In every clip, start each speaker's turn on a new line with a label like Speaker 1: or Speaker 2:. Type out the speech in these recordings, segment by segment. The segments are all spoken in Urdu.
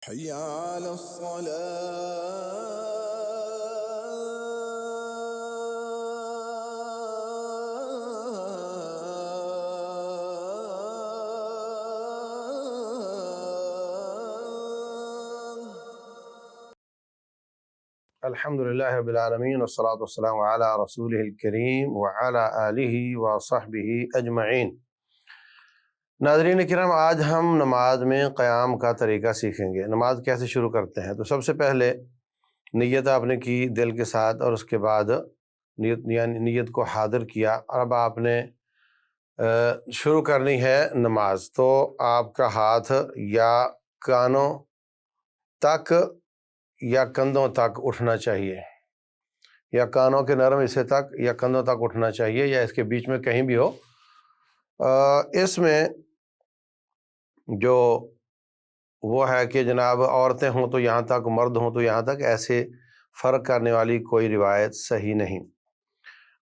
Speaker 1: حي على
Speaker 2: الحمد للہ رب العالمین والصلاة والسلام علی رسولہ الکریم وعلی آلہ وصحبہ اجمعین۔ ناظرین کرام، آج ہم نماز میں قیام کا طریقہ سیکھیں گے۔ نماز کیسے شروع کرتے ہیں؟ تو سب سے پہلے نیت آپ نے کی دل کے ساتھ، اور اس کے بعد نیت کو حاضر کیا، اور اب آپ نے شروع کرنی ہے نماز۔ تو آپ کا ہاتھ یا کانوں تک یا کندھوں تک اٹھنا چاہیے، یا کانوں کے نرم حصے تک یا کندھوں تک اٹھنا چاہیے، یا اس کے بیچ میں کہیں بھی ہو۔ اس میں جو وہ ہے کہ جناب عورتیں ہوں تو یہاں تک، مرد ہوں تو یہاں تک، ایسے فرق کرنے والی کوئی روایت صحیح نہیں۔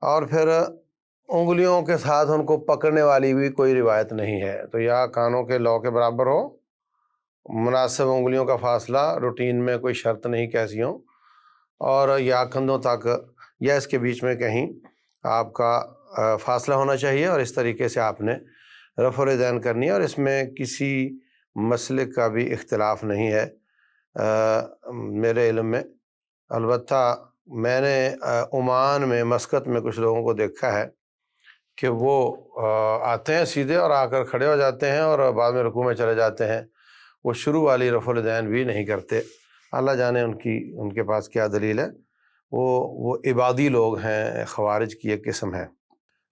Speaker 2: اور پھر انگلیوں کے ساتھ ان کو پکڑنے والی بھی کوئی روایت نہیں ہے۔ تو یا کانوں کے لو کے برابر ہو، مناسب انگلیوں کا فاصلہ روٹین میں کوئی شرط نہیں کیسی ہوں، اور یا کندھوں تک یا اس کے بیچ میں کہیں آپ کا فاصلہ ہونا چاہیے، اور اس طریقے سے آپ نے رفع الیدین کرنی ہے، اور اس میں کسی مسلک کا بھی اختلاف نہیں ہے میرے علم میں۔ البتہ میں نے عمان میں، مسقط میں کچھ لوگوں کو دیکھا ہے کہ وہ آتے ہیں سیدھے اور آ کر کھڑے ہو جاتے ہیں، اور بعد میں رکوع میں چلے جاتے ہیں۔ وہ شروع والی رفع الیدین بھی نہیں کرتے۔ اللہ جانے ان کے پاس کیا دلیل ہے۔ وہ عبادی لوگ ہیں، خوارج کی ایک قسم ہے۔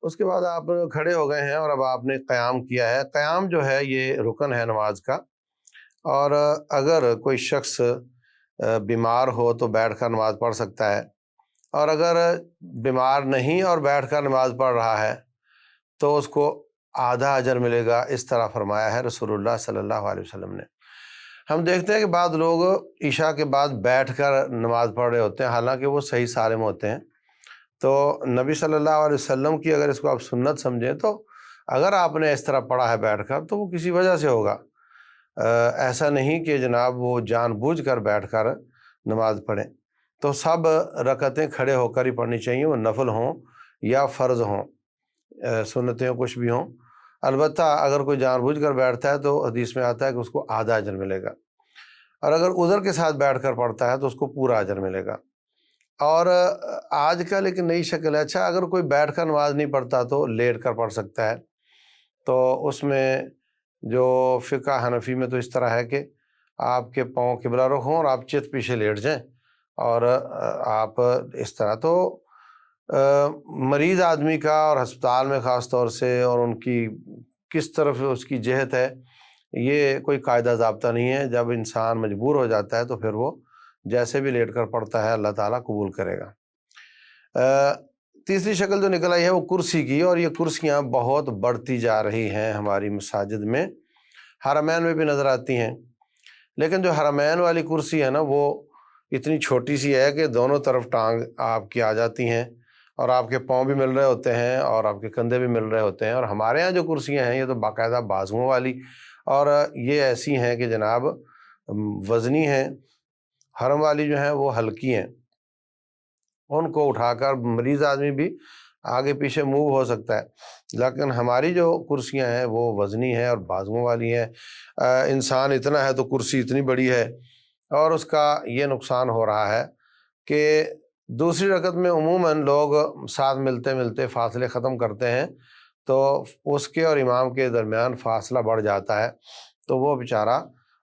Speaker 2: اس کے بعد آپ کھڑے ہو گئے ہیں، اور اب آپ نے قیام کیا ہے۔ قیام جو ہے یہ رکن ہے نماز کا، اور اگر کوئی شخص بیمار ہو تو بیٹھ کر نماز پڑھ سکتا ہے، اور اگر بیمار نہیں اور بیٹھ کر نماز پڑھ رہا ہے تو اس کو آدھا اجر ملے گا، اس طرح فرمایا ہے رسول اللہ صلی اللہ علیہ وسلم نے۔ ہم دیکھتے ہیں کہ بعض لوگ عشاء کے بعد بیٹھ کر نماز پڑھ رہے ہوتے ہیں، حالانکہ وہ صحیح سالم ہوتے ہیں۔ تو نبی صلی اللہ علیہ وسلم کی اگر اس کو آپ سنت سمجھیں، تو اگر آپ نے اس طرح پڑھا ہے بیٹھ کر تو وہ کسی وجہ سے ہوگا۔ ایسا نہیں کہ جناب وہ جان بوجھ کر بیٹھ کر نماز پڑھیں۔ تو سب رکعتیں کھڑے ہو کر ہی پڑھنی چاہیے، وہ نفل ہوں یا فرض ہوں، سنتیں کچھ بھی ہوں۔ البتہ اگر کوئی جان بوجھ کر بیٹھتا ہے تو حدیث میں آتا ہے کہ اس کو آدھا اجر ملے گا، اور اگر عذر کے ساتھ بیٹھ کر پڑھتا ہے تو اس کو پورا اجر ملے گا۔ اور آج کل ایک نئی شکل ہے، اچھا اگر کوئی بیٹھ کر نماز نہیں پڑھتا تو لیٹ کر پڑھ سکتا ہے۔ تو اس میں جو فقہ حنفی میں تو اس طرح ہے کہ آپ کے پاؤں قبلہ رخ ہوں اور آپ چت پیچھے لیٹ جائیں، اور آپ اس طرح۔ تو مریض آدمی کا، اور ہسپتال میں خاص طور سے، اور ان کی کس طرف اس کی جہت ہے، یہ کوئی قاعدہ ضابطہ نہیں ہے۔ جب انسان مجبور ہو جاتا ہے تو پھر وہ جیسے بھی لیٹ کر پڑھتا ہے اللہ تعالیٰ قبول کرے گا۔ تیسری شکل جو نکل آئی ہے وہ کرسی کی، اور یہ کرسیاں بہت بڑھتی جا رہی ہیں ہماری مساجد میں، حرمین میں بھی نظر آتی ہیں۔ لیکن جو حرمین والی کرسی ہے نا، وہ اتنی چھوٹی سی ہے کہ دونوں طرف ٹانگ آپ کی آ جاتی ہیں، اور آپ کے پاؤں بھی مل رہے ہوتے ہیں اور آپ کے کندھے بھی مل رہے ہوتے ہیں۔ اور ہمارے ہاں جو کرسیاں ہیں یہ تو باقاعدہ بازوؤں والی، اور یہ ایسی ہیں کہ جناب وزنی ہیں۔ حرم والی جو ہیں وہ ہلکی ہیں، ان کو اٹھا کر مریض آدمی بھی آگے پیچھے موو ہو سکتا ہے، لیکن ہماری جو کرسیاں ہیں وہ وزنی ہیں اور بازوؤں والی ہیں۔ انسان اتنا ہے تو کرسی اتنی بڑی ہے، اور اس کا یہ نقصان ہو رہا ہے کہ دوسری رکعت میں عموماً لوگ ساتھ ملتے ملتے فاصلے ختم کرتے ہیں، تو اس کے اور امام کے درمیان فاصلہ بڑھ جاتا ہے، تو وہ بیچارہ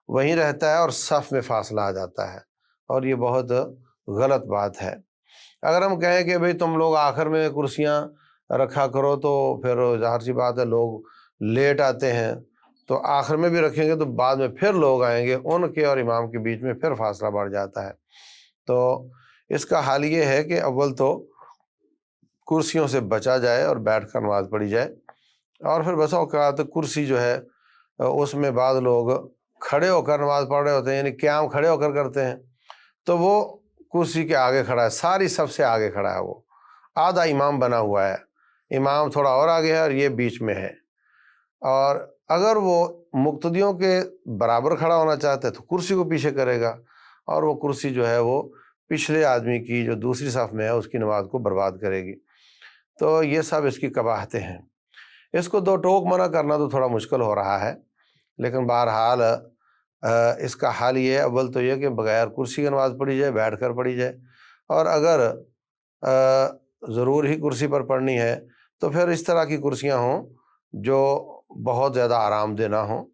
Speaker 2: وہیں رہتا ہے اور صف میں فاصلہ آ جاتا ہے، اور یہ بہت غلط بات ہے۔ اگر ہم کہیں کہ بھئی تم لوگ آخر میں کرسیاں رکھا کرو، تو پھر ظاہر سی بات ہے لوگ لیٹ آتے ہیں، تو آخر میں بھی رکھیں گے تو بعد میں پھر لوگ آئیں گے، ان کے اور امام کے بیچ میں پھر فاصلہ بڑھ جاتا ہے۔ تو اس کا حل یہ ہے کہ اول تو کرسیوں سے بچا جائے اور بیٹھ کر نماز پڑھی جائے۔ اور پھر بسا اوقات کرسی جو ہے اس میں بعض لوگ کھڑے ہو کر نماز پڑھ رہے ہوتے ہیں، یعنی قیام کھڑے ہو کر کرتے ہیں، تو وہ کرسی کے آگے کھڑا ہے، ساری سب سے آگے کھڑا ہے، وہ آدھا امام بنا ہوا ہے، امام تھوڑا اور آگے ہے اور یہ بیچ میں ہے۔ اور اگر وہ مقتدیوں کے برابر کھڑا ہونا چاہتا ہے تو کرسی کو پیچھے کرے گا، اور وہ کرسی جو ہے وہ پچھلے آدمی کی جو دوسری صف میں ہے اس کی نماز کو برباد کرے گی۔ تو یہ سب اس کی قباحتیں ہیں۔ اس کو دو ٹوک منع کرنا تو تھوڑا مشکل ہو رہا ہے، لیکن بہرحال اس کا حل یہ ہے، اول تو یہ کہ بغیر کرسی کی نماز پڑھی جائے، بیٹھ کر پڑھی جائے، اور اگر ضرور ہی کرسی پر پڑھنی ہے تو پھر اس طرح کی کرسیاں ہوں جو بہت زیادہ آرام دہ نہ ہوں،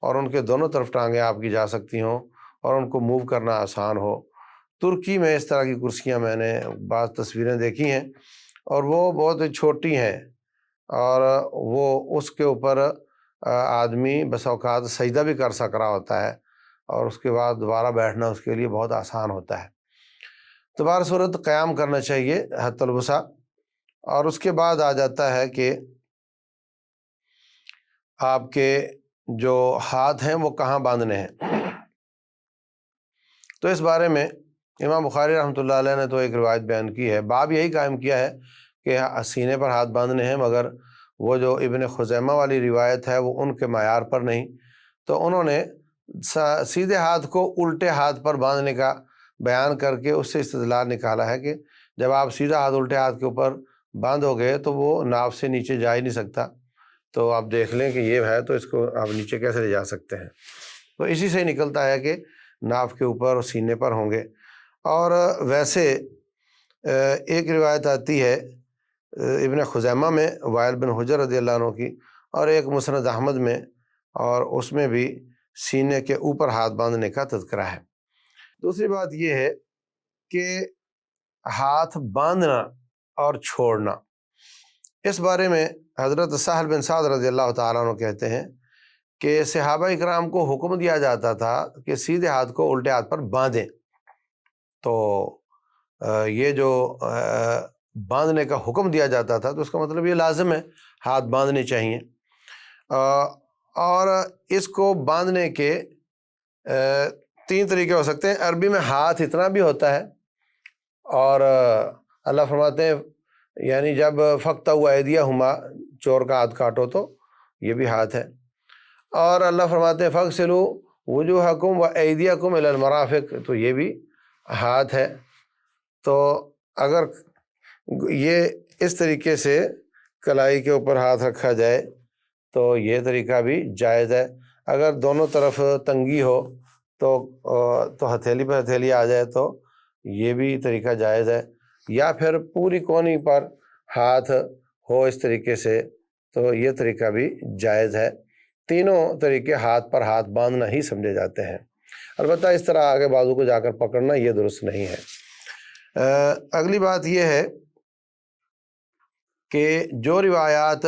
Speaker 2: اور ان کے دونوں طرف ٹانگیں آپ کی جا سکتی ہوں اور ان کو موو کرنا آسان ہو۔ ترکی میں اس طرح کی کرسیاں میں نے بعض تصویریں دیکھی ہیں، اور وہ بہت چھوٹی ہیں، اور وہ اس کے اوپر آدمی بس اوقات سجدہ بھی کر سک رہا ہوتا ہے، اور اس کے بعد دوبارہ بیٹھنا اس کے لیے بہت آسان ہوتا ہے۔ تو بہر صورت قیام کرنا چاہیے حت الوسع، اور اس کے بعد آ جاتا ہے کہ آپ کے جو ہاتھ ہیں وہ کہاں باندھنے ہیں۔ تو اس بارے میں امام بخاری رحمۃ اللہ علیہ نے تو ایک روایت بیان کی ہے، باب یہی قائم کیا ہے کہ سینے پر ہاتھ باندھنے ہیں، مگر وہ جو ابن خزیمہ والی روایت ہے وہ ان کے معیار پر نہیں، تو انہوں نے سیدھے ہاتھ کو الٹے ہاتھ پر باندھنے کا بیان کر کے اس سے استدلال نکالا ہے کہ جب آپ سیدھا ہاتھ الٹے ہاتھ کے اوپر باندھو گے تو وہ ناف سے نیچے جا ہی نہیں سکتا، تو آپ دیکھ لیں کہ یہ ہے تو اس کو آپ نیچے کیسے لے جا سکتے ہیں۔ تو اسی سے نکلتا ہے کہ ناف کے اوپر اور سینے پر ہوں گے۔ اور ویسے ایک روایت آتی ہے ابن خزیمہ میں وائل بن حجر رضی اللہ عنہ کی، اور ایک مسند احمد میں، اور اس میں بھی سینے کے اوپر ہاتھ باندھنے کا تذکرہ ہے۔ دوسری بات یہ ہے کہ ہاتھ باندھنا اور چھوڑنا، اس بارے میں حضرت سہل بن سعد رضی اللہ تعالیٰ عنہ کہتے ہیں کہ صحابہ اکرام کو حکم دیا جاتا تھا کہ سیدھے ہاتھ کو الٹے ہاتھ پر باندھیں، تو یہ جو باندھنے کا حکم دیا جاتا تھا تو اس کا مطلب یہ لازم ہے ہاتھ باندھنے چاہیے۔ اور اس کو باندھنے کے تین طریقے ہو سکتے ہیں۔ عربی میں ہاتھ اتنا بھی ہوتا ہے، اور اللہ فرماتے ہیں یعنی جب فقطعوا ایدیہما، چور کا ہاتھ کاٹو تو یہ بھی ہاتھ ہے، اور اللہ فرماتے ہیں فاغسلوا وجوہکم وایدیکم الی المرافق، تو یہ بھی ہاتھ ہے۔ تو اگر یہ اس طریقے سے کلائی کے اوپر ہاتھ رکھا جائے تو یہ طریقہ بھی جائز ہے۔ اگر دونوں طرف تنگی ہو تو ہتھیلی پر ہتھیلی آ جائے تو یہ بھی طریقہ جائز ہے، یا پھر پوری کونی پر ہاتھ ہو اس طریقے سے تو یہ طریقہ بھی جائز ہے۔ تینوں طریقے ہاتھ پر ہاتھ باندھنا ہی سمجھے جاتے ہیں، البتہ اس طرح آگے بازو کو جا کر پکڑنا یہ درست نہیں ہے۔ اگلی بات یہ ہے کہ جو روایات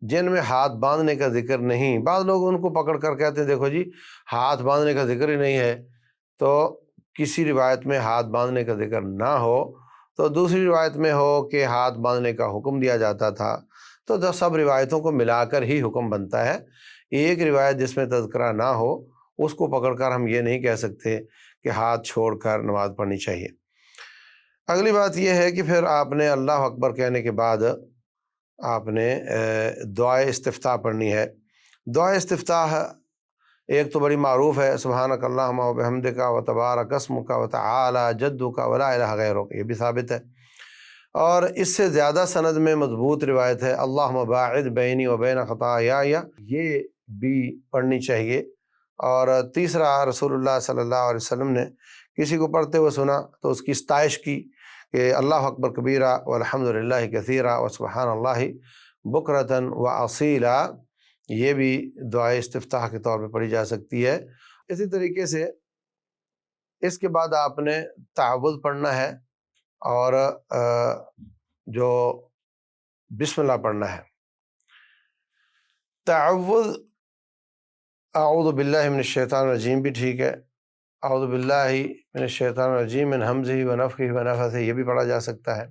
Speaker 2: جن میں ہاتھ باندھنے کا ذکر نہیں، بعض لوگ ان کو پکڑ کر کہتے ہیں دیکھو جی ہاتھ باندھنے کا ذکر ہی نہیں ہے، تو کسی روایت میں ہاتھ باندھنے کا ذکر نہ ہو تو دوسری روایت میں ہو کہ ہاتھ باندھنے کا حکم دیا جاتا تھا، تو سب روایتوں کو ملا کر ہی حکم بنتا ہے۔ ایک روایت جس میں تذکرہ نہ ہو اس کو پکڑ کر ہم یہ نہیں کہہ سکتے کہ ہاتھ چھوڑ کر نماز پڑھنی چاہیے۔ اگلی بات یہ ہے کہ پھر آپ نے اللہ اکبر کہنے کے بعد آپ نے دعائے استفتاح پڑھنی ہے۔ دعائے استفتاح ایک تو بڑی معروف ہے، سبحانک اللہم و بحمدک و تبارک اسمک و تعالی جدک و لا الہ غیرک، یہ بھی ثابت ہے۔ اور اس سے زیادہ سند میں مضبوط روایت ہے اللہم باعد بینی و بین خطایای، یہ بھی پڑھنی چاہیے۔ اور تیسرا، رسول اللہ صلی اللہ علیہ وسلم نے کسی کو پڑھتے ہوئے سنا تو اس کی ستائش کی کہ اللہ اکبر کبیرہ والحمد للہ کثیرہ و سبحان اللہ بکرۃ و اصیلا، یہ بھی دعائے استفتاح کے طور پہ پڑھی جا سکتی ہے۔ اسی طریقے سے اس کے بعد آپ نے تعوذ پڑھنا ہے، اور جو بسم اللہ پڑھنا ہے۔ تعوذ اعوذ باللہ من الشیطان الرجیم بھی ٹھیک ہے، اعوذ باللہ من الشیطان الرجیم من ہمزہ ونفخہ ونفثہ، یہ بھی پڑھا جا سکتا ہے۔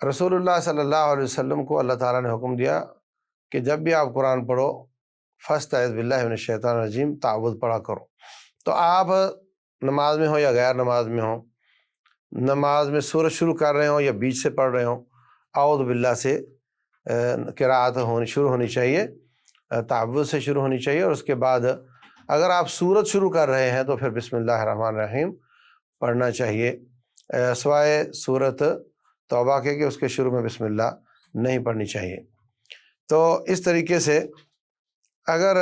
Speaker 2: رسول اللہ صلی اللہ علیہ وسلم کو اللہ تعالیٰ نے حکم دیا کہ جب بھی آپ قرآن پڑھو فاستعذ باللہ من الشیطان الرجیم، تعوذ پڑھا کرو۔ تو آپ نماز میں ہوں یا غیر نماز میں ہوں، نماز میں سورت شروع کر رہے ہوں یا بیچ سے پڑھ رہے ہوں، اعوذ باللہ سے قرأت شروع ہونی چاہیے، تعوذ سے شروع ہونی چاہیے، اور اس کے بعد اگر آپ سورت شروع کر رہے ہیں تو پھر بسم اللہ الرحمن الرحیم پڑھنا چاہیے، سوائے سورت توبہ کے کہ اس کے شروع میں بسم اللہ نہیں پڑھنی چاہیے۔ تو اس طریقے سے اگر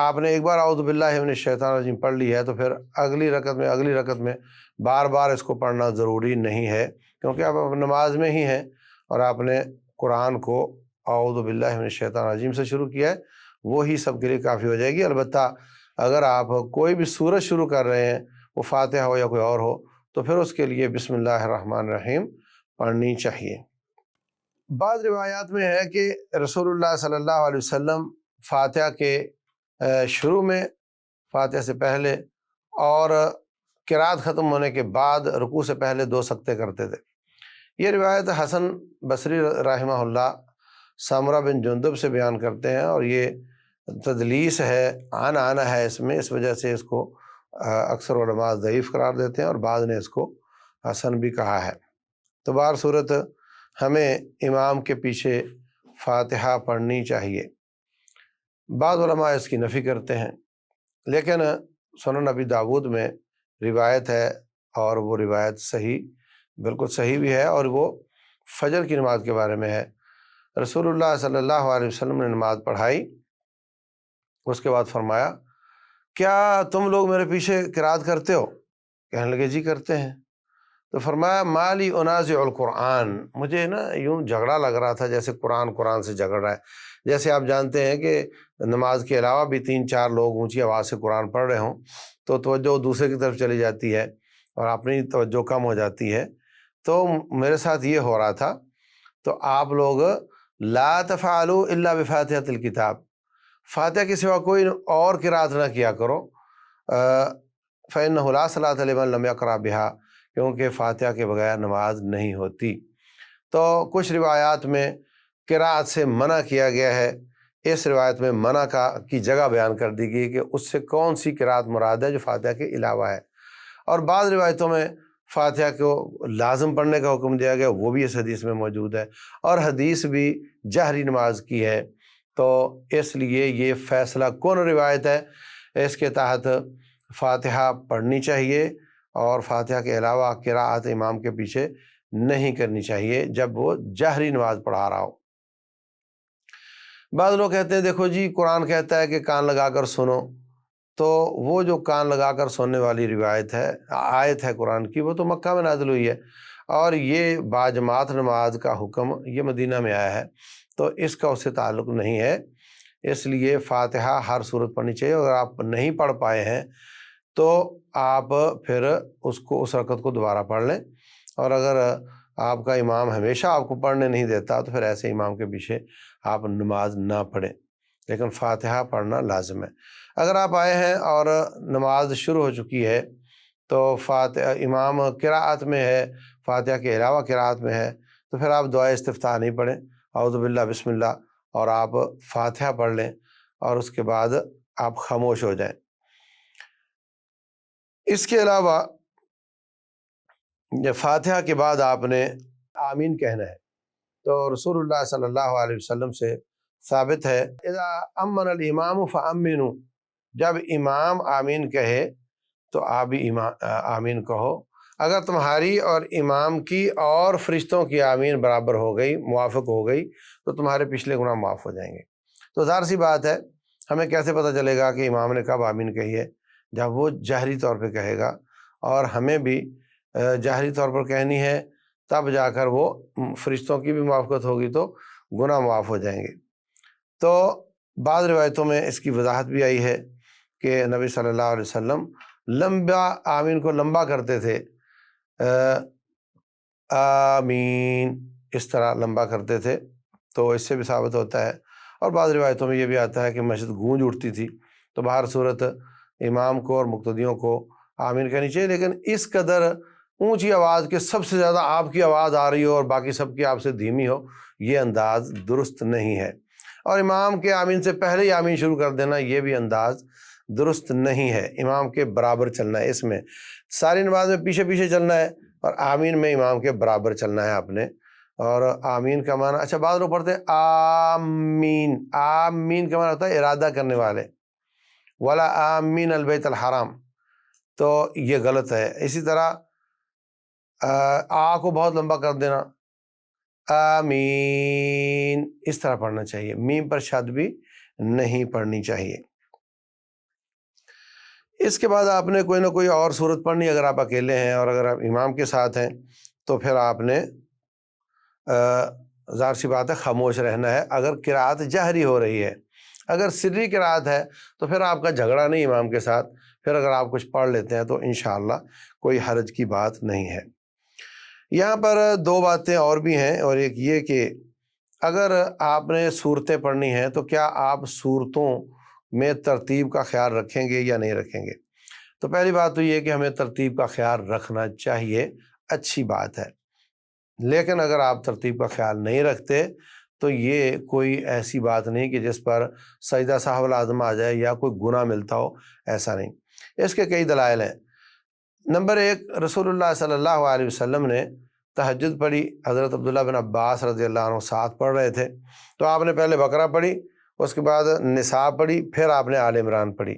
Speaker 2: آپ نے ایک بار اعوذ باللہ من الشیطان الرجیم پڑھ لی ہے تو پھر اگلی رکعت میں بار بار اس کو پڑھنا ضروری نہیں ہے، کیونکہ آپ نماز میں ہی ہیں اور آپ نے قرآن کو اعوذ باللہ من الشیطان الرجیم سے شروع کیا ہے، وہی سب کے لیے کافی ہو جائے گی۔ البتہ اگر آپ کوئی بھی سورت شروع کر رہے ہیں، وہ فاتحہ ہو یا کوئی اور ہو، تو پھر اس کے لیے بسم اللہ الرحمن الرحیم پڑھنی چاہیے۔ بعض روایات میں ہے کہ رسول اللہ صلی اللہ علیہ وسلم فاتحہ کے شروع میں، فاتحہ سے پہلے اور قرات ختم ہونے کے بعد رکوع سے پہلے 2 سجدے کرتے تھے۔ یہ روایت حسن بصری رحمہ اللہ سامرہ بن جندب سے بیان کرتے ہیں، اور یہ تدلیس ہے، آنا ہے اس میں، اس وجہ سے اس کو اکثر علماء ضعیف قرار دیتے ہیں، اور بعض نے اس کو حسن بھی کہا ہے۔ تو بہر صورت ہمیں امام کے پیچھے فاتحہ پڑھنی چاہیے۔ بعض علماء اس کی نفی کرتے ہیں، لیکن سنن ابی داود میں روایت ہے، اور وہ روایت بالکل صحیح بھی ہے، اور وہ فجر کی نماز کے بارے میں ہے۔ رسول اللہ صلی اللہ علیہ وسلم نے نماز پڑھائی، اس کے بعد فرمایا کیا تم لوگ میرے پیچھے قرات کرتے ہو؟ کہنے لگے جی کرتے ہیں۔ تو فرمایا مالی انازع القرآن، مجھے یوں جھگڑا لگ رہا تھا جیسے قرآن سے جھگڑ رہا ہے۔ جیسے آپ جانتے ہیں کہ نماز کے علاوہ بھی 3-4 لوگ اونچی آواز سے قرآن پڑھ رہے ہوں تو توجہ دوسرے کی طرف چلی جاتی ہے اور اپنی توجہ کم ہو جاتی ہے۔ تو میرے ساتھ یہ ہو رہا تھا، تو آپ لوگ لا تفعلوا الا بفاتحۃ الکتاب، فاتحہ کے سوا کوئی اور قرات نہ کیا کرو، فإنہ لا صلاۃ لمن لم یقرأ بہا، کیونکہ فاتحہ کے بغیر نماز نہیں ہوتی۔ تو کچھ روایات میں قرات سے منع کیا گیا ہے، اس روایت میں منع کی جگہ بیان کر دی گئی کہ اس سے کون سی قرات مراد ہے جو فاتحہ کے علاوہ ہے، اور بعض روایتوں میں فاتحہ کو لازم پڑھنے کا حکم دیا گیا، وہ بھی اس حدیث میں موجود ہے، اور حدیث بھی جہری نماز کی ہے۔ تو اس لیے یہ فیصلہ کن روایت ہے، اس کے تحت فاتحہ پڑھنی چاہیے، اور فاتحہ کے علاوہ قراءت امام کے پیچھے نہیں کرنی چاہیے جب وہ جہری نماز پڑھا رہا ہو۔ بعض لوگ کہتے ہیں دیکھو جی قرآن کہتا ہے کہ کان لگا کر سنو، تو وہ جو کان لگا کر سننے والی روایت ہے، آیت ہے قرآن کی، وہ تو مکہ میں نازل ہوئی ہے، اور یہ باجماعت نماز کا حکم یہ مدینہ میں آیا ہے، تو اس کا اس سے تعلق نہیں ہے۔ اس لیے فاتحہ ہر صورت پڑھنی چاہیے، اگر آپ نہیں پڑھ پائے ہیں تو آپ پھر اس رکعت کو دوبارہ پڑھ لیں، اور اگر آپ کا امام ہمیشہ آپ کو پڑھنے نہیں دیتا تو پھر ایسے امام کے پیچھے آپ نماز نہ پڑھیں، لیکن فاتحہ پڑھنا لازم ہے۔ اگر آپ آئے ہیں اور نماز شروع ہو چکی ہے تو امام قراءت میں ہے، فاتحہ کے علاوہ قراءت میں ہے، تو پھر آپ دعائے استفتاح نہیں پڑھیں، اعوذ باللہ بسم اللہ، اور آپ فاتحہ پڑھ لیں، اور اس کے بعد آپ خاموش ہو جائیں۔ اس کے علاوہ فاتحہ کے بعد آپ نے آمین کہنا ہے، تو رسول اللہ صلی اللہ علیہ وسلم سے ثابت ہے اذا امن الامام فامنوا، جب امام آمین کہے تو آپ بھی آمین کہو۔ اگر تمہاری اور امام کی اور فرشتوں کی آمین برابر ہو گئی، موافق ہو گئی، تو تمہارے پچھلے گناہ معاف ہو جائیں گے۔ تو ظاہر سی بات ہے، ہمیں کیسے پتہ چلے گا کہ امام نے کب آمین کہی ہے؟ جب وہ جہری طور پہ کہے گا، اور ہمیں بھی جہری طور پر کہنی ہے، تب جا کر وہ فرشتوں کی بھی موافقت ہوگی تو گناہ معاف ہو جائیں گے۔ تو بعض روایتوں میں اس کی وضاحت بھی آئی ہے کہ نبی صلی اللہ علیہ وسلم لمبا آمین کو لمبا کرتے تھے، آمین اس طرح لمبا کرتے تھے، تو اس سے بھی ثابت ہوتا ہے۔ اور بعض روایتوں میں یہ بھی آتا ہے کہ مسجد گونج اٹھتی تھی، تو بہر صورت امام کو اور مقتدیوں کو آمین کہنی چاہیے، لیکن اس قدر اونچی آواز کے سب سے زیادہ آپ کی آواز آ رہی ہو اور باقی سب کی آپ سے دھیمی ہو، یہ انداز درست نہیں ہے، اور امام کے آمین سے پہلے ہی آمین شروع کر دینا یہ بھی انداز درست نہیں ہے۔ امام کے برابر چلنا ہے، اس میں ساری نماز میں پیچھے پیچھے چلنا ہے، اور آمین میں امام کے برابر چلنا ہے آپ نے، اور آمین کا معنی، اچھا بعض لوگ پڑھتے ہیں آمین، آمین کا معنی ہوتا ہے ارادہ کرنے والے، ولا آمین البیت الحرام، تو یہ غلط ہے۔ اسی طرح کو بہت لمبا کر دینا، آمین، اس طرح پڑھنا چاہیے، میم پر شد بھی نہیں پڑھنی چاہیے۔ اس کے بعد آپ نے کوئی نہ کوئی اور صورت پڑھنی، اگر آپ اکیلے ہیں، اور اگر آپ امام کے ساتھ ہیں تو پھر آپ نے ظاہر سی بات ہے خاموش رہنا ہے۔ اگر قرأت جہری ہو رہی ہے، اگر سری قرأت ہے تو پھر آپ کا جھگڑا نہیں امام کے ساتھ، پھر اگر آپ کچھ پڑھ لیتے ہیں تو انشاءاللہ کوئی حرج کی بات نہیں ہے۔ یہاں پر دو باتیں اور بھی ہیں، اور ایک یہ کہ اگر آپ نے صورتیں پڑھنی ہیں تو کیا آپ صورتوں میں ترتیب کا خیال رکھیں گے یا نہیں رکھیں گے؟ تو پہلی بات تو یہ کہ ہمیں ترتیب کا خیال رکھنا چاہیے، اچھی بات ہے، لیکن اگر آپ ترتیب کا خیال نہیں رکھتے تو یہ کوئی ایسی بات نہیں کہ جس پر سجدہ سہو لازم آ جائے یا کوئی گناہ ملتا ہو، ایسا نہیں۔ اس کے کئی دلائل ہیں۔ نمبر ایک، رسول اللہ صلی اللہ علیہ وسلم نے تہجد پڑھی، حضرت عبداللہ بن عباس رضی اللہ عنہ ساتھ پڑھ رہے تھے، تو آپ نے پہلے بقرہ پڑھی، اس کے بعد نساء پڑھی، پھر آپ نے آل عمران پڑھی۔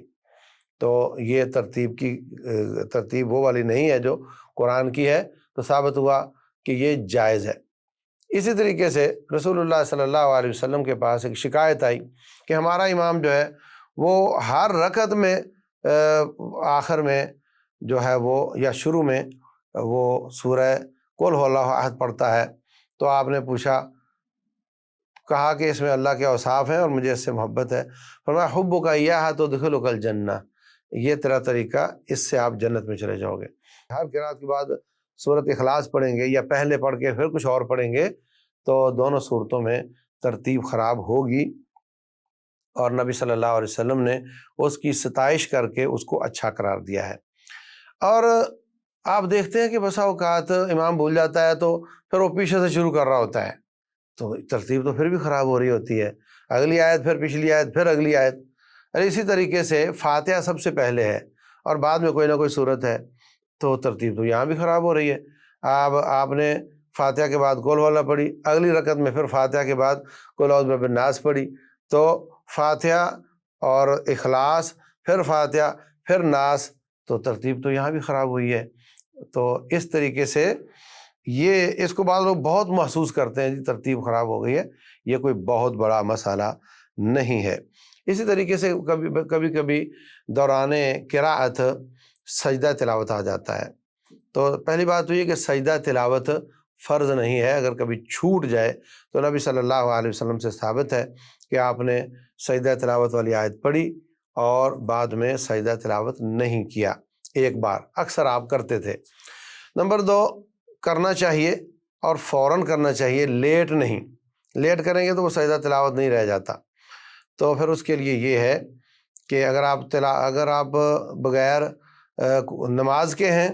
Speaker 2: تو یہ ترتیب وہ والی نہیں ہے جو قرآن کی ہے، تو ثابت ہوا کہ یہ جائز ہے۔ اسی طریقے سے رسول اللہ صلی اللہ علیہ وسلم کے پاس ایک شکایت آئی کہ ہمارا امام جو ہے وہ ہر رکعت میں آخر میں جو ہے وہ یا شروع میں وہ سورہ قل هو اللہ احد پڑھتا ہے، تو آپ نے کہا کہ اس میں اللہ کے اوصاف ہیں اور مجھے اس سے محبت ہے، فرمایا حبک ایہا تدخلک الجنہ، یہ تیرا طریقہ، اس سے آپ جنت میں چلے جاؤ گے۔ ہر قرأت کے بعد سورۃ اخلاص پڑھیں گے یا پہلے پڑھ کے پھر کچھ اور پڑھیں گے تو دونوں صورتوں میں ترتیب خراب ہوگی، اور نبی صلی اللہ علیہ وسلم نے اس کی ستائش کر کے اس کو اچھا قرار دیا ہے۔ اور آپ دیکھتے ہیں کہ بسا اوقات امام بھول جاتا ہے تو پھر وہ پیچھے سے شروع کر رہا ہوتا ہے، تو ترتیب تو پھر بھی خراب ہو رہی ہوتی ہے، اگلی آیت پھر پچھلی آیت پھر اگلی آیت۔ اسی طریقے سے فاتحہ سب سے پہلے ہے اور بعد میں کوئی نہ کوئی صورت ہے، تو ترتیب تو یہاں بھی خراب ہو رہی ہے۔ آپ نے فاتحہ کے بعد قل والا پڑھی، اگلی رکعت میں پھر فاتحہ کے بعد قل اعوذ برب الناس پڑھی، تو فاتحہ اور اخلاص پھر فاتحہ پھر ناس، تو ترتیب تو یہاں بھی خراب ہوئی ہے۔ تو اس طریقے سے اس کو بعض لوگ بہت محسوس کرتے ہیں جی ترتیب خراب ہو گئی ہے، یہ کوئی بہت بڑا مسئلہ نہیں ہے۔ اسی طریقے سے کبھی کبھی دوران قرأت سجدہ تلاوت آ جاتا ہے، تو پہلی بات تو یہ کہ سجدہ تلاوت فرض نہیں ہے، اگر کبھی چھوٹ جائے تو نبی صلی اللہ علیہ وسلم سے ثابت ہے کہ آپ نے سجدہ تلاوت والی آیت پڑھی اور بعد میں سجدہ تلاوت نہیں کیا، ایک بار، اکثر آپ کرتے تھے۔ نمبر دو، کرنا چاہیے اور فوراً کرنا چاہیے، لیٹ نہیں، لیٹ کریں گے تو وہ سجدہ تلاوت نہیں رہ جاتا۔ تو پھر اس کے لیے یہ ہے کہ اگر آپ بغیر نماز کے ہیں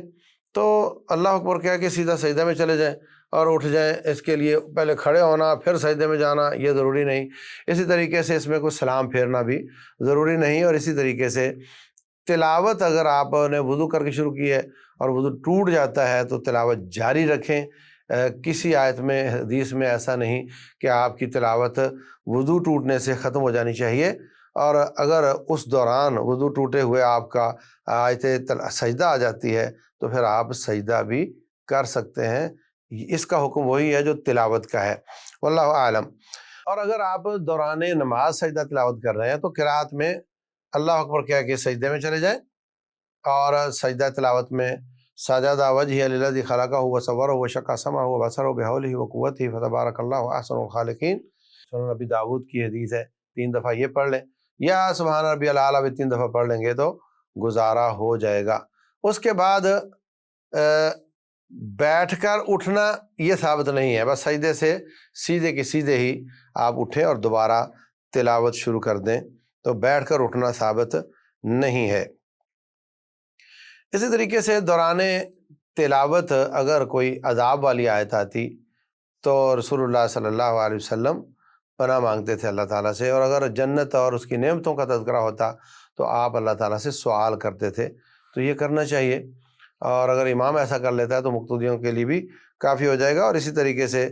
Speaker 2: تو اللہ اکبر کہہ کے سیدھا سجدہ میں چلے جائیں اور اٹھ جائیں، اس کے لیے پہلے کھڑے ہونا پھر سجدے میں جانا یہ ضروری نہیں۔ اسی طریقے سے اس میں کوئی سلام پھیرنا بھی ضروری نہیں، اور اسی طریقے سے تلاوت اگر آپ نے وضو کر کے شروع کی ہے اور وضو ٹوٹ جاتا ہے تو تلاوت جاری رکھیں۔ کسی آیت میں حدیث میں ایسا نہیں کہ آپ کی تلاوت وضو ٹوٹنے سے ختم ہو جانی چاہیے، اور اگر اس دوران وضو ٹوٹے ہوئے آپ کا آیت سجدہ آ جاتی ہے تو پھر آپ سجدہ بھی کر سکتے ہیں، اس کا حکم وہی ہے جو تلاوت کا ہے، واللہ عالم۔ اور اگر آپ دوران نماز سجدہ تلاوت کر رہے ہیں تو قرأت میں اللہ اکبر کہہ کے سجدے میں چلے جائیں، اور سجدہ تلاوت میں سجد وجہ للذی خلقہ وصورہ وشق سمعہ وبصرہ بحولہ وقوتہ فتبارک اللہ احسن الخالقین، سنن نبی داؤد کی حدیث ہے، 3 دفعہ یہ پڑھ لیں، یا سبحان ربی الاعلیٰ بھی 3 دفعہ پڑھ لیں گے تو گزارا ہو جائے گا۔ اس کے بعد بیٹھ کر اٹھنا یہ ثابت نہیں ہے، بس سجدے سے سیدھے کی سیدھے ہی آپ اٹھیں اور دوبارہ تلاوت شروع کر دیں، تو بیٹھ کر اٹھنا ثابت نہیں ہے۔ اسی طریقے سے دوران تلاوت اگر کوئی عذاب والی آیت آتی تو رسول اللہ صلی اللہ علیہ وسلم پناہ مانگتے تھے اللہ تعالیٰ سے، اور اگر جنت اور اس کی نعمتوں کا تذکرہ ہوتا تو آپ اللہ تعالیٰ سے سوال کرتے تھے، تو یہ کرنا چاہیے، اور اگر امام ایسا کر لیتا ہے تو مقتدیوں کے لیے بھی کافی ہو جائے گا۔ اور اسی طریقے سے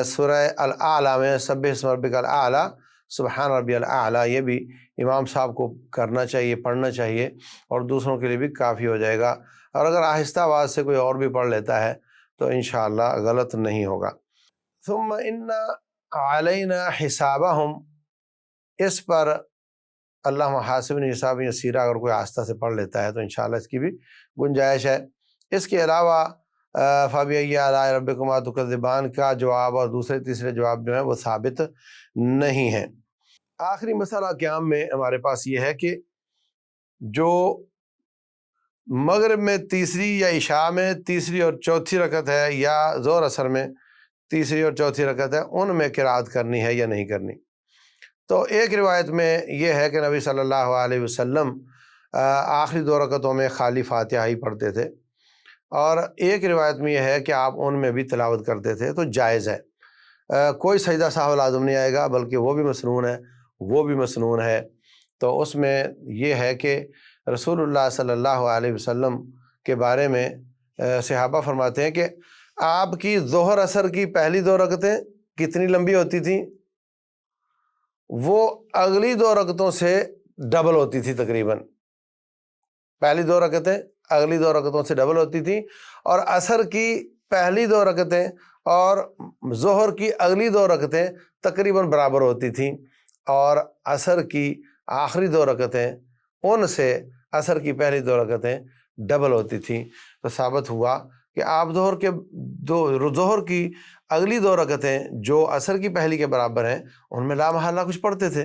Speaker 2: سورہ الاعلیٰ میں سبح اسم ربک الاعلیٰ سبحان ربی الاعلیٰ، یہ بھی امام صاحب کو کرنا چاہیے، پڑھنا چاہیے، اور دوسروں کے لیے بھی کافی ہو جائے گا۔ اور اگر آہستہ آواز سے کوئی اور بھی پڑھ لیتا ہے تو انشاءاللہ غلط نہیں ہوگا۔ ثم ان علینا حسابہم، اس پر اللہ محاسبنی حساب یسیرا، اگر کوئی آہستہ سے پڑھ لیتا ہے تو انشاءاللہ اس کی بھی گنجائش ہے۔ اس کے علاوہ فَبِأَيِّ آلَاءِ رَبِّكُمَا تُكَذِّبَانِ کا جواب اور دوسرے تیسرے جواب جو ہیں وہ ثابت نہیں ہیں۔ آخری مسئلہ قیام میں ہمارے پاس یہ ہے کہ جو مغرب میں تیسری یا عشاء میں تیسری اور چوتھی رکعت ہے، یا ظہر اثر میں تیسری اور چوتھی رکعت ہے، ان میں قرات کرنی ہے یا نہیں کرنی۔ تو ایک روایت میں یہ ہے کہ نبی صلی اللہ علیہ وسلم آخری 2 رکعتوں میں خالی فاتحہ ہی پڑھتے تھے، اور ایک روایت میں یہ ہے کہ آپ ان میں بھی تلاوت کرتے تھے، تو جائز ہے۔ کوئی سجدہ سہو لازم نہیں آئے گا، بلکہ وہ بھی مسنون ہے۔ تو اس میں یہ ہے کہ رسول اللہ صلی اللہ علیہ وسلم کے بارے میں صحابہ فرماتے ہیں کہ آپ کی ظہر اثر کی پہلی 2 رکعتیں کتنی لمبی ہوتی تھیں؟ وہ اگلی 2 رکعتوں سے ڈبل ہوتی تھی تقریباً۔ پہلی 2 رکعتیں اگلی 2 رکعتوں سے ڈبل ہوتی تھیں، اور عصر کی پہلی 2 رکعتیں اور ظہر کی اگلی 2 رکعتیں تقریباً برابر ہوتی تھیں، اور عصر کی آخری 2 رکعتیں ان سے عصر کی پہلی 2 رکعتیں ڈبل ہوتی تھیں۔ تو ثابت ہوا کہ آپ ظہر کی اگلی 2 رکعتیں جو عصر کی پہلی کے برابر ہیں ان میں لا محالہ کچھ پڑھتے تھے۔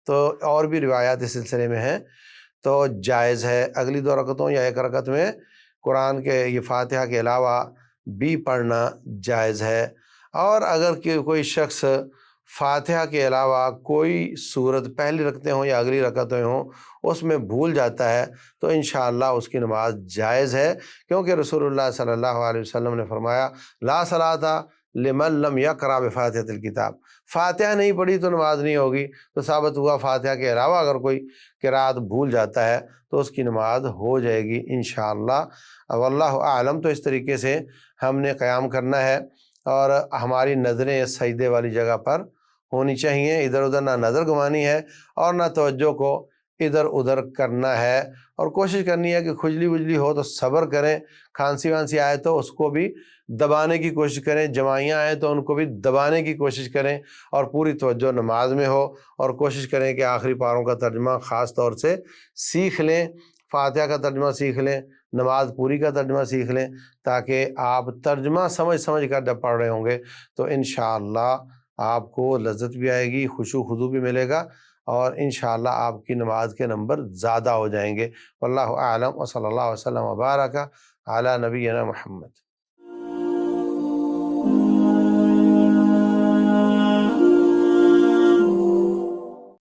Speaker 2: تو اور بھی روایات اس سلسلے میں ہیں، تو جائز ہے اگلی 2 رکعتوں یا 1 رکعت میں قرآن کے یہ فاتحہ کے علاوہ بھی پڑھنا جائز ہے۔ اور اگر کوئی شخص فاتحہ کے علاوہ کوئی صورت پہلی رکعتیں ہوں یا اگلی رکعتیں ہوں اس میں بھول جاتا ہے تو انشاءاللہ اس کی نماز جائز ہے، کیونکہ رسول اللہ صلی اللہ علیہ وسلم نے فرمایا لا صلاۃ لمن لم یقرأ بفاتحۃ الکتاب، فاتحہ نہیں پڑھی تو نماز نہیں ہوگی۔ تو ثابت ہوا فاتحہ کے علاوہ اگر کوئی قرات بھول جاتا ہے تو اس کی نماز ہو جائے گی انشاءاللہ۔ واللہ اعلم۔ تو اس طریقے سے ہم نے قیام کرنا ہے، اور ہماری نظریں سجدے والی جگہ پر ہونی چاہیے، ادھر ادھر نہ نظر گھمانی ہے اور نہ توجہ کو ادھر ادھر کرنا ہے، اور کوشش کرنی ہے کہ کھجلی وجلی ہو تو صبر کریں، کھانسی وانسی آئے تو اس کو بھی دبانے کی کوشش کریں، جوائیاں آئیں تو ان کو بھی دبانے کی کوشش کریں، اور پوری توجہ نماز میں ہو، اور کوشش کریں کہ آخری پاروں کا ترجمہ خاص طور سے سیکھ لیں، فاتحہ کا ترجمہ سیکھ لیں، نماز پوری کا ترجمہ سیکھ لیں، تاکہ آپ ترجمہ سمجھ کر جب پڑھ رہے ہوں گے تو انشاءاللہ آپ کو لذت بھی آئے گی، خشوع خضوع بھی ملے گا، اور انشاءاللہ آپ کی نماز کے نمبر زیادہ ہو جائیں گے۔ واللہ اعلم، وصلی اللہ وسلم وبارک علی نبینا محمد۔